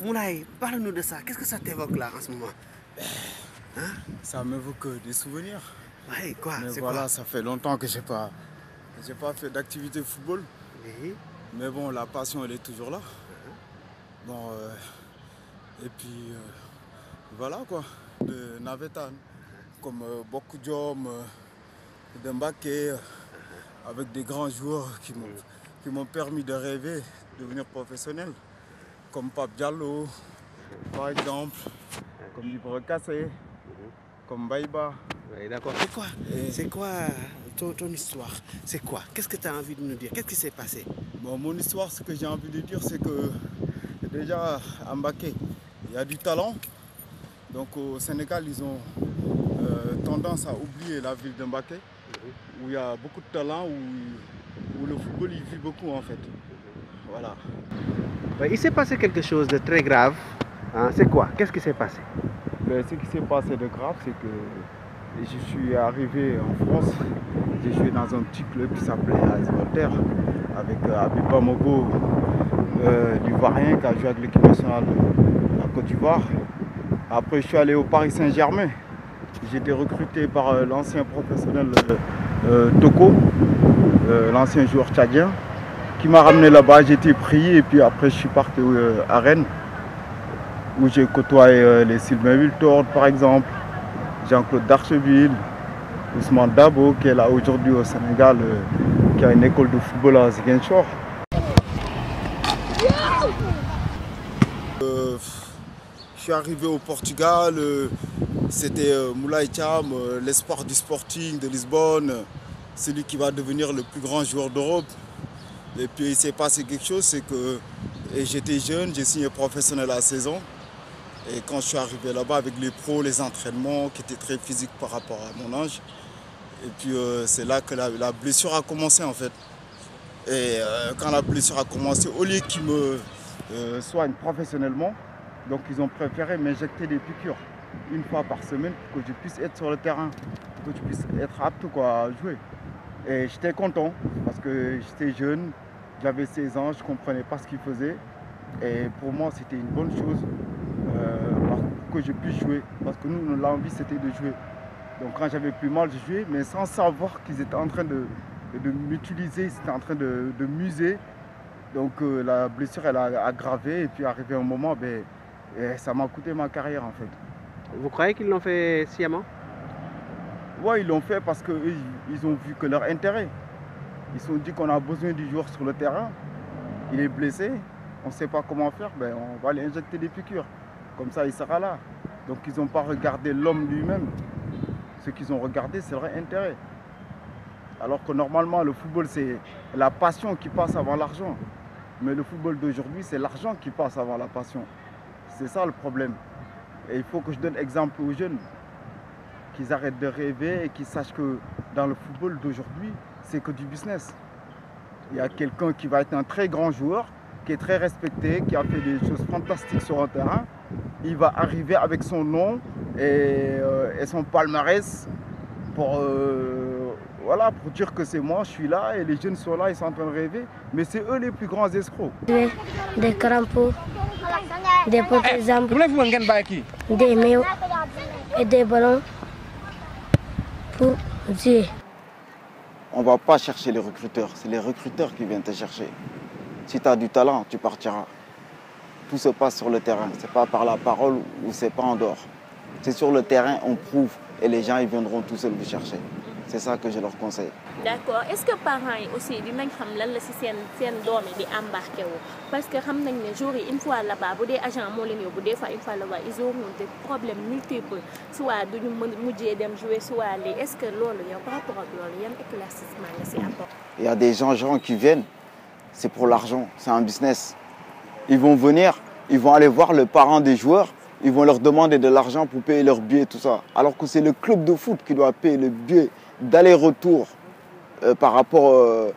Moulay, parle-nous de ça. Qu'est-ce que ça t'évoque là en ce moment? Hein? Ça m'évoque des souvenirs. Ouais, quoi? Mais C'est voilà, quoi? ça fait longtemps que j'ai pas fait d'activité football. Oui. Mais bon, la passion, elle est toujours là. Bon, et puis voilà quoi, de Navetan, comme beaucoup d'hommes, de Mbaké, avec des grands joueurs qui m'ont permis de rêver, de devenir professionnel, comme Pape Diallo, par exemple, comme Ibra Kassé, comme Baïba. Oui, d'accord. C'est quoi ton histoire? C'est quoi? Qu'est-ce que tu as envie de nous dire? Qu'est-ce qui s'est passé? Bon, mon histoire, ce que j'ai envie de dire, c'est que déjà à Mbaké, il y a du talent. Donc au Sénégal, ils ont tendance à oublier la ville de Mbaké, où il y a beaucoup de talent, où le football il vit beaucoup en fait. Voilà. Il s'est passé quelque chose de très grave. Hein? C'est quoi? Qu'est-ce qui s'est passé? Ce qui s'est passé de grave, c'est que je suis arrivé en France. J'ai joué dans un petit club qui s'appelait AS Voltaire, avec Abiba Mogo, l'Ivoirien qui a joué avec l'équipe nationale de la Côte d'Ivoire. Après, je suis allé au Paris Saint-Germain. J'ai été recruté par l'ancien professionnel Toko, l'ancien joueur tchadien, qui m'a ramené là-bas. J'ai été pris et puis après, je suis parti à Rennes, où j'ai côtoyé les Sylvain Wiltord, par exemple, Jean-Claude Darcheville, Ousmane Dabo, qui est là aujourd'hui au Sénégal, qui a une école de football à Ziguinchor. Je suis arrivé au Portugal, c'était Moulay Thiam, l'espoir du Sporting de Lisbonne, celui qui va devenir le plus grand joueur d'Europe. Et puis il s'est passé quelque chose, c'est que j'étais jeune, j'ai signé professionnel à 16 ans. Et quand je suis arrivé là-bas avec les pros, les entraînements qui étaient très physiques par rapport à mon âge. Et puis c'est là que la blessure a commencé en fait. Et quand la blessure a commencé, au lieu qu'ils me soignent professionnellement, donc ils ont préféré m'injecter des piqûres une fois par semaine pour que je puisse être sur le terrain, pour que je puisse être apte quoi, à jouer. Et j'étais content parce que j'étais jeune, j'avais 16 ans, je ne comprenais pas ce qu'ils faisaient. Et pour moi c'était une bonne chose pour que je puisse jouer. Parce que nous, l'envie c'était de jouer. Donc quand j'avais plus mal, je jouais, mais sans savoir qu'ils étaient en train de m'utiliser, ils étaient en train de m'user. Donc la blessure elle a aggravé et puis arrivé un moment, ça m'a coûté ma carrière en fait. Vous croyez qu'ils l'ont fait sciemment? Oui, ils l'ont fait parce qu'ils ont vu que leur intérêt. Ils se sont dit qu'on a besoin du joueur sur le terrain. Il est blessé, on ne sait pas comment faire, on va lui injecter des piqûres. Comme ça, il sera là. Donc ils n'ont pas regardé l'homme lui-même. Ce qu'ils ont regardé, c'est leur intérêt. Alors que normalement, le football, c'est la passion qui passe avant l'argent. Mais le football d'aujourd'hui, c'est l'argent qui passe avant la passion. C'est ça le problème. Et il faut que je donne exemple aux jeunes, qu'ils arrêtent de rêver et qu'ils sachent que dans le football d'aujourd'hui, c'est que du business. Il y a quelqu'un qui va être un très grand joueur, qui est très respecté, qui a fait des choses fantastiques sur un terrain. Il va arriver avec son nom et son palmarès pour, pour dire que c'est moi, je suis là et les jeunes sont là, ils sont en train de rêver. Mais c'est eux les plus grands escrocs. Des crampons, des potes des maillots et des ballons pour jouer. On ne va pas chercher les recruteurs, c'est les recruteurs qui viennent te chercher. Si tu as du talent, tu partiras. Tout se passe sur le terrain, ce n'est pas par la parole ou ce n'est pas en dehors. C'est sur le terrain, on prouve et les gens ils viendront tout seuls vous chercher. C'est ça que je leur conseille. D'accord. Est-ce que les parents aussi dinañ xam lan la ci seen doom yi di embarqué wu parce que xam nañ ne jour yi une fois là-bas bu dee agent moo leen yóbbu des fois une fois là-bas ils auront des problèmes multiples soit duñu mujjee dem jouer soit lii est-ce que loolu yow par rapport ak loolu yan éclaircissement nga ci apporté? Il y a des gens qui viennent, c'est pour l'argent, c'est un business. Ils vont venir, ils vont aller voir le parent des joueurs, ils vont leur demander de l'argent pour payer leur billet, tout ça. Alors que c'est le club de foot qui doit payer le billet d'aller-retour par rapport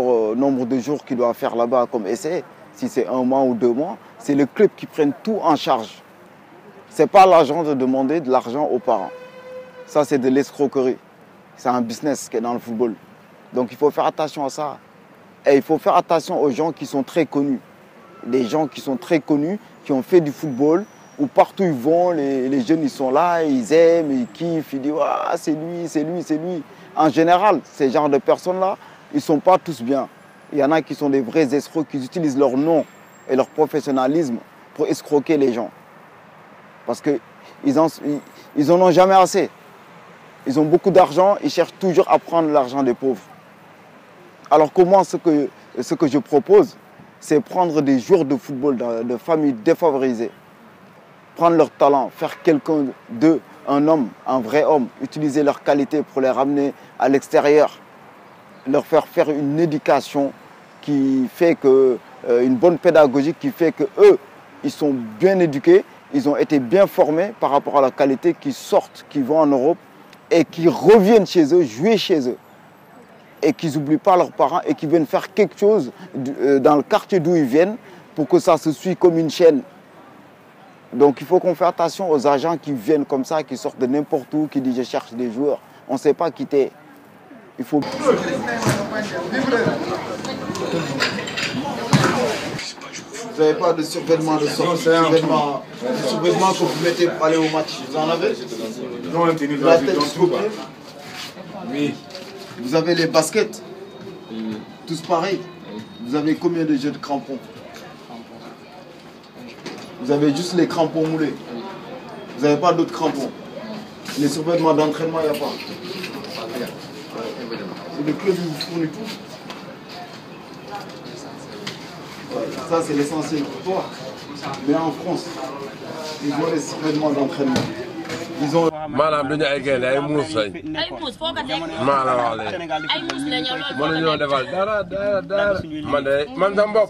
au nombre de jours qu'il doit faire là-bas comme essai. Si c'est 1 mois ou 2 mois, c'est le club qui prenne tout en charge. Ce n'est pas l'agent de demander de l'argent aux parents. Ça, c'est de l'escroquerie. C'est un business qui est dans le football. Donc il faut faire attention à ça. Et il faut faire attention aux gens qui sont très connus. des gens qui sont très connus, qui ont fait du football, où partout ils vont, les jeunes ils sont là, ils aiment, ils kiffent, ils disent ah, c'est lui, c'est lui, c'est lui. En général, ces genres de personnes-là, ils ne sont pas tous bien. Il y en a qui sont des vrais escrocs, qui utilisent leur nom et leur professionnalisme pour escroquer les gens. Parce qu'ils en ont jamais assez. Ils ont beaucoup d'argent, ils cherchent toujours à prendre l'argent des pauvres. Alors comment ce que je propose, c'est prendre des joueurs de football de familles défavorisées, prendre leur talent, faire quelqu'un d'eux un homme, un vrai homme, utiliser leurs qualités pour les ramener à l'extérieur, leur faire une éducation qui fait que, une bonne pédagogie qui fait que eux, ils sont bien éduqués, ils ont été bien formés par rapport à la qualité, qui sortent, qui vont en Europe et qui reviennent chez eux, jouer chez eux. Et qu'ils n'oublient pas leurs parents et qu'ils viennent faire quelque chose dans le quartier d'où ils viennent pour que ça se suive comme une chaîne. Donc il faut qu'on fasse attention aux agents qui viennent comme ça, qui sortent de n'importe où, qui disent je cherche des joueurs. On ne sait pas qui t'es. Il faut... Vous n'avez pas de survêtement de sortie, survêtement que vous mettez pour aller au match. Vous en avez? Non, la tête coupée. Oui. Vous avez les baskets, tous pareils. Vous avez combien de jeux de crampons? Vous avez juste les crampons moulés. Vous n'avez pas d'autres crampons. Les survêtements d'entraînement, il n'y a pas. C'est le club qui vous fournit tout. Ouais, ça, c'est l'essentiel pour toi. Mais en France, ils ont les survêtements d'entraînement. Ils ont... maanaam duñu ay gaynde ay muus lañ. ay muus foo ko teg. maa la wax léegi. ay muus la ñoo loolu. mënuñoo defal dara man de man sa mbokk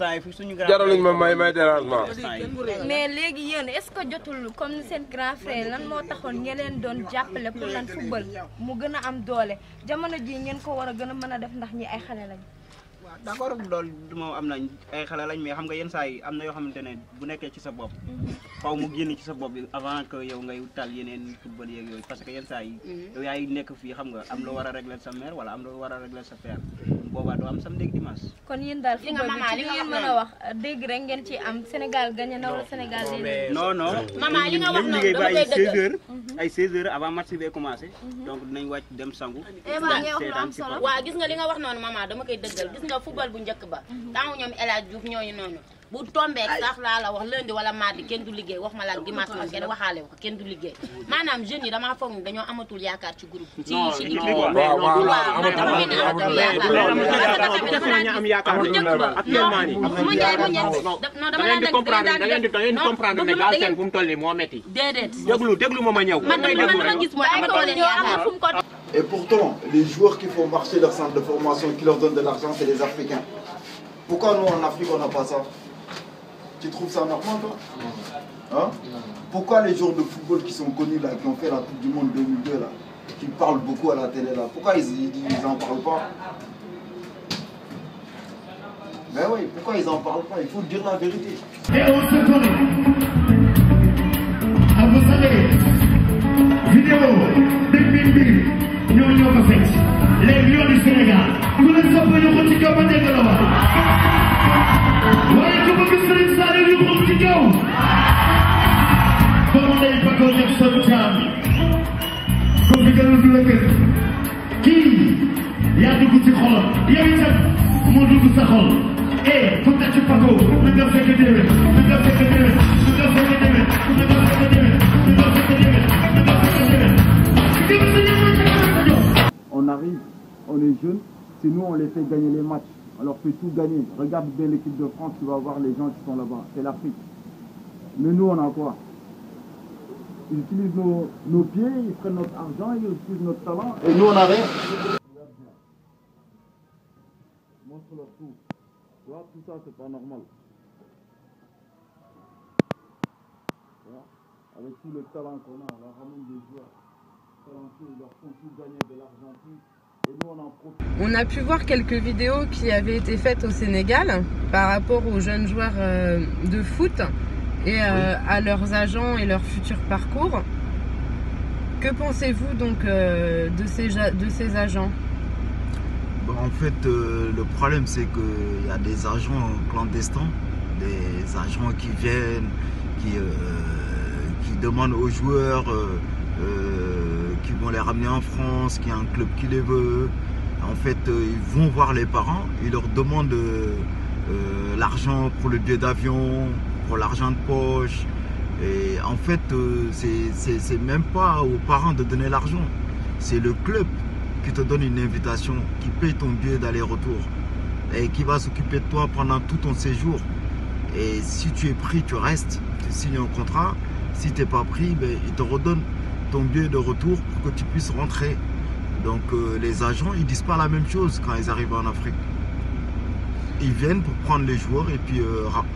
jaraluñ ma may dérangement. mais léegi yéen est-ce que jotul comme seen grand frère lan moo taxoon ngeen leen doon jàppale pour lan football mu gën a am doole jamono ji ngeen ko war a gën a mën a def ndax ñi ay xale lañ. d'accord loolu moom am nañ ay xale lañ mais xam nga yenn saa yi am na yoo xamante ne bu nekkee ci sa bopp xaw mu génn ci sa bopp bi avant que yow ngay tal yeneen football yeeg yooyu parce que yenn saa yi yow yaay nekk fii xam nga am loo war a régler sa mère wala am loo war a régler sa père boobaa doo am samedi ak dimanche. kon yéen daal football bi ci ngeen mën a wax dégg rek ngeen ci am Sénégal gagné na wala Sénégal non non maman li nga wax noonu liggéey ba dama koy dëggal ay 16 heures avant match bi commencé donc dinañ wàcc dem sangu waaw gis nga li nga wax noonu maman dama koy dëggal gis nga football bu njëkk ba temps ñoom El Hadj Diouf ñooñu noonu bu tombé sax laa la wax lundi wala mardi kenn du liggéey wax ma la dimanche ma kenn waxaale ko kenn du liggéey maanaam jeunes yi damaa foog ni dañoo amatul yaakaar ci groupe ci équipe bi waaw man dama mel ni amatul yaakaar bu njëkk ba mu njaay non dama la dëgg da comprendre ne gaal seen fu mu toll nii moo metti déedéet déglu ma ñëw man dama gis mooy amatoo leen yaakaar. Et pourtant, les joueurs qui font marcher leur centre de formation, qui leur donnent de l'argent, c'est les Africains. Pourquoi nous, en Afrique, on n'a pas ça? Tu trouves ça normal, toi? Hein? Pourquoi les joueurs de football qui sont connus, là, qui ont fait la Coupe du Monde 2002, là, qui parlent beaucoup à la télé, là, pourquoi ils n'en parlent pas? Ben oui, pourquoi ils n'en parlent pas? Il faut dire la vérité. Et on se connaît. Ah, vous savez, vidéo, les lions du Sénégal. Nous les appelons au Tico Mané de là-bas. Voyez comment vous serez ça, les lions au Tico. Comment on n'est pas connu sur le jam. Comme vous avez vu le cœur. Qui? Il y a du goût de khol. Il y a mon goût de khol. Eh, faut que tu pas go. Ne te fais que des. On arrive, on est jeunes, c'est nous on les fait gagner les matchs. On leur fait tout gagner. Regarde bien l'équipe de France, tu vas voir les gens qui sont là-bas. C'est l'Afrique. Mais nous on a quoi? Ils utilisent nos pieds, ils prennent notre argent, ils utilisent notre talent. Et nous on a rien. Montre-leur tout. Tu vois, tout ça c'est pas normal. Avec tout le talent qu'on a, on leur ramène des joueurs talentueux, ils leur font tout gagner de l'argent plus. Et nous, on en profite. On a pu voir quelques vidéos qui avaient été faites au Sénégal par rapport aux jeunes joueurs de foot et à leurs agents et leur futur parcours. Que pensez-vous donc de ces agents? En fait, le problème c'est qu'il y a des agents clandestins des agents qui viennent, qui demandent aux joueurs qui vont les ramener en France, qu'il y a un club qui les veut. En fait, ils vont voir les parents, ils leur demandent l'argent pour le billet d'avion, pour l'argent de poche. Et en fait, c'est même pas aux parents de donner l'argent. C'est le club qui te donne une invitation, qui paye ton billet d'aller-retour et qui va s'occuper de toi pendant tout ton séjour. Et si tu es pris, tu restes, tu signes un contrat. Si tu n'es pas pris, ben, ils te redonnent ton billet de retour pour que tu puisses rentrer. Donc les agents, ils disent pas la même chose quand ils arrivent en Afrique. Ils viennent pour prendre les joueurs et puis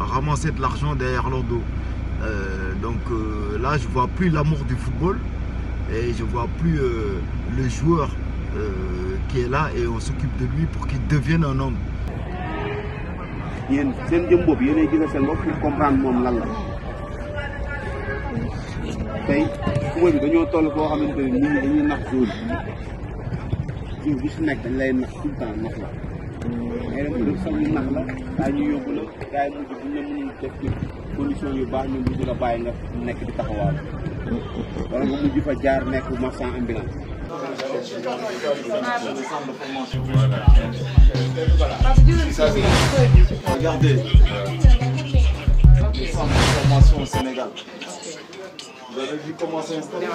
ramasser de l'argent derrière leur dos. Donc là, je vois plus l'amour du football et je vois plus le joueur qui est là et on s'occupe de lui pour qu'il devienne un homme. Yéen seen jëm bopp yéenay gisal seen bopp pour comprendre moom lan la tey football bi dañoo toll foo xamante ne nit ñi dañuy nax jour bu si nekk dañ lay nax tout le temps nax la mais nag def sax ñu nax la daa ñu yóbbu la gars yi mujj bu ñu la mënul def ci condition yu baax ñu mujj la bàyyi nga nekk di taxawaal wala nga mujj fa jaar nekk marchand ambulant. Regardez, le centre de formation au Sénégal. Vous avez vu comment c'est installé?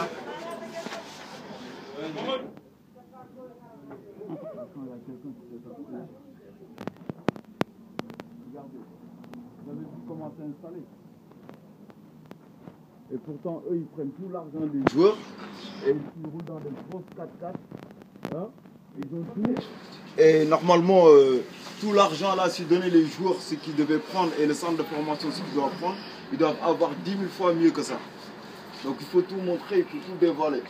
Regardez, vous avez vu comment c'est installé? Et pourtant, eux, ils prennent tout l'argent des joueurs et ils roulent dans des grosses 4x4. Hein? Ils ont tout. Et normalement, tout l'argent là, si donner les joueurs ce qu'ils devaient prendre et le centre de formation ce qu'ils doivent prendre, ils doivent avoir 10 000 fois mieux que ça. Donc il faut tout montrer, il faut tout dévoiler.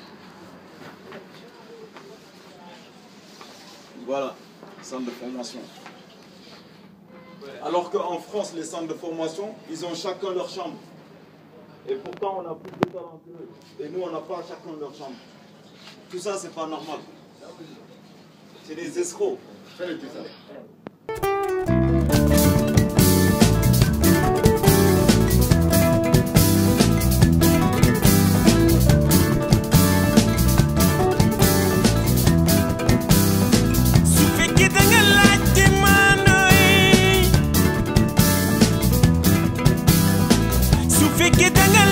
Voilà, centre de formation. Alors qu'en France, les centres de formation, ils ont chacun leur chambre. Et pourtant, on a plus de talent qu'eux. Et nous, on n'a pas chacun leur chambre. Tout ça, c'est pas normal. C'est des escrocs. Fais-le tout ça. Su fekkee da nga